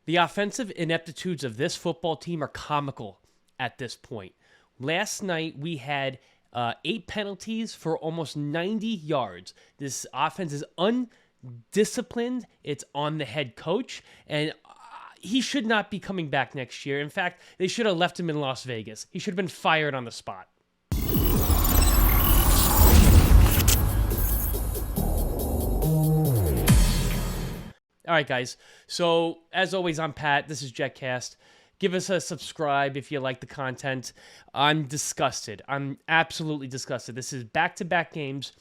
The offensive ineptitudes of this football team are comical at this point. Last night, we had 8 penalties for almost 90 yards. This offense is undisciplined. It's on the head coach, and he should not be coming back next year. In fact, they should have left him in Las Vegas. He should have been fired on the spot. All right, guys. So, as always, I'm Pat. This is JetCast. Give us a subscribe if you like the content. I'm disgusted. I'm absolutely disgusted. This is back-to-back games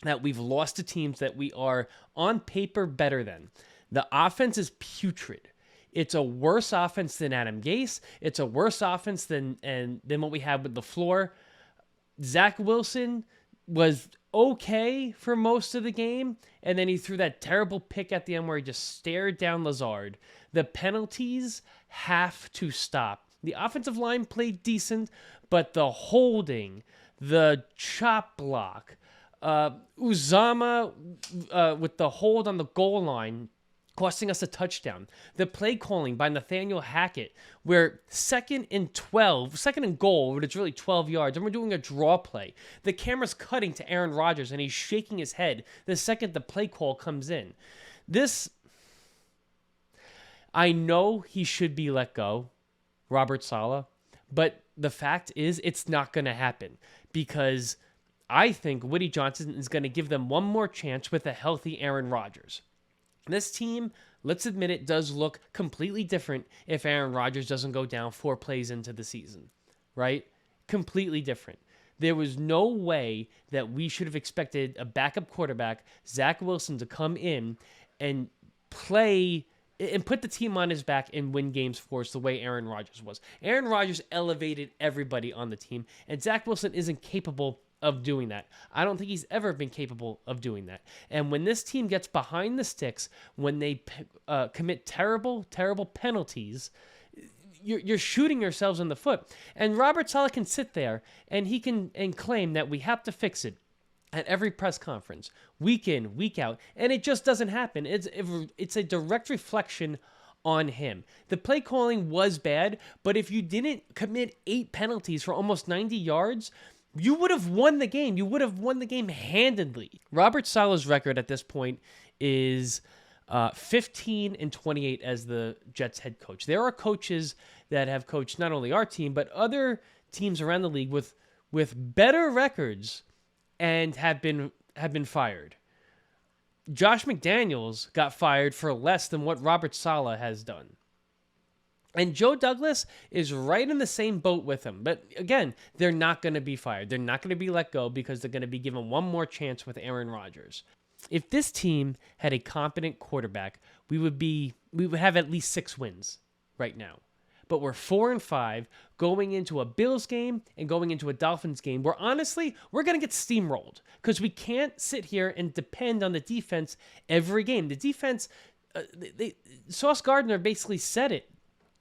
that we've lost to teams that we are, on paper, better than. The offense is putrid. It's a worse offense than Adam Gase. It's a worse offense than what we had with LaFleur. Zach Wilson was okay for most of the game, and then he threw that terrible pick at the end where he just stared down Lazard. The penalties have to stop. The offensive line played decent, but the holding, the chop block, Uzama with the hold on the goal line, costing us a touchdown. The play calling by Nathaniel Hackett, where second and goal, but it's really 12 yards, and we're doing a draw play. The camera's cutting to Aaron Rodgers, and he's shaking his head the second the play call comes in. I know he should be let go, Robert Saleh, but the fact is it's not going to happen because I think Woody Johnson is going to give them one more chance with a healthy Aaron Rodgers. This team, let's admit it, does look completely different if Aaron Rodgers doesn't go down 4 plays into the season, right? Completely different. There was no way that we should have expected a backup quarterback, Zach Wilson, to come in and play and put the team on his back and win games for us the way Aaron Rodgers was. Aaron Rodgers elevated everybody on the team, and Zach Wilson isn't capable of doing that. I don't think he's ever been capable of doing that. And when this team gets behind the sticks, when they commit terrible penalties, you're shooting yourselves in the foot. And Robert Saleh can sit there and he can claim that we have to fix it at every press conference, week in, week out, and it just doesn't happen. It's a direct reflection on him. The play calling was bad, but if you didn't commit 8 penalties for almost 90 yards, you would have won the game. You would have won the game handedly. Robert Saleh's record at this point is 15-28 as the Jets head coach. There are coaches that have coached not only our team, but other teams around the league with better records and have been fired. Josh McDaniels got fired for less than what Robert Saleh has done. And Joe Douglas is right in the same boat with him. But again, they're not going to be fired. They're not going to be let go because they're going to be given one more chance with Aaron Rodgers. If this team had a competent quarterback, we would have at least 6 wins right now. But we're 4-5 going into a Bills game and going into a Dolphins game where honestly, we're going to get steamrolled because we can't sit here and depend on the defense every game. The defense, Sauce Gardner basically said it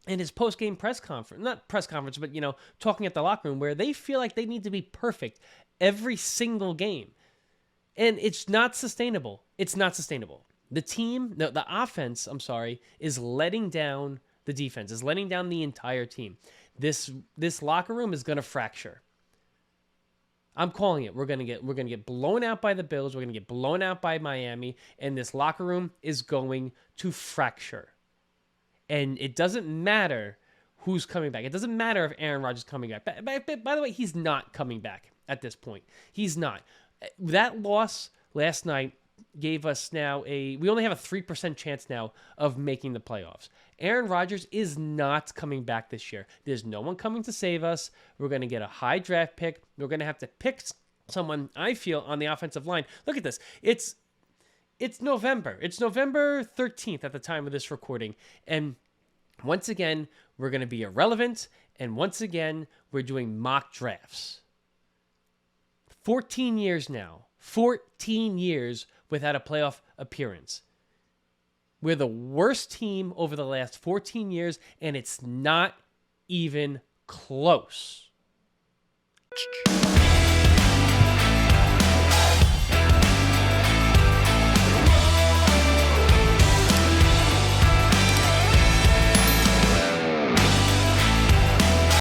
in his post-game press conference, not press conference, but, talking at the locker room where they feel like they need to be perfect every single game. And it's not sustainable. It's not sustainable. The offense, is letting down the defense, is letting down the entire team. This locker room is going to fracture. I'm calling it. We're going to get blown out by the Bills. We're going to get blown out by Miami, and this locker room is going to fracture. And it doesn't matter who's coming back. It doesn't matter if Aaron Rodgers is coming back. By the way, he's not coming back at this point. He's not. That loss last night gave us we only have a 3% chance now of making the playoffs. Aaron Rodgers is not coming back this year. There's no one coming to save us. We're going to get a high draft pick. We're going to have to pick someone, I feel, on the offensive line. Look at this. It's November. It's November 13th at the time of this recording. And once again, we're going to be irrelevant. And once again, we're doing mock drafts. 14 years now. 14 years without a playoff appearance. We're the worst team over the last 14 years, and it's not even close.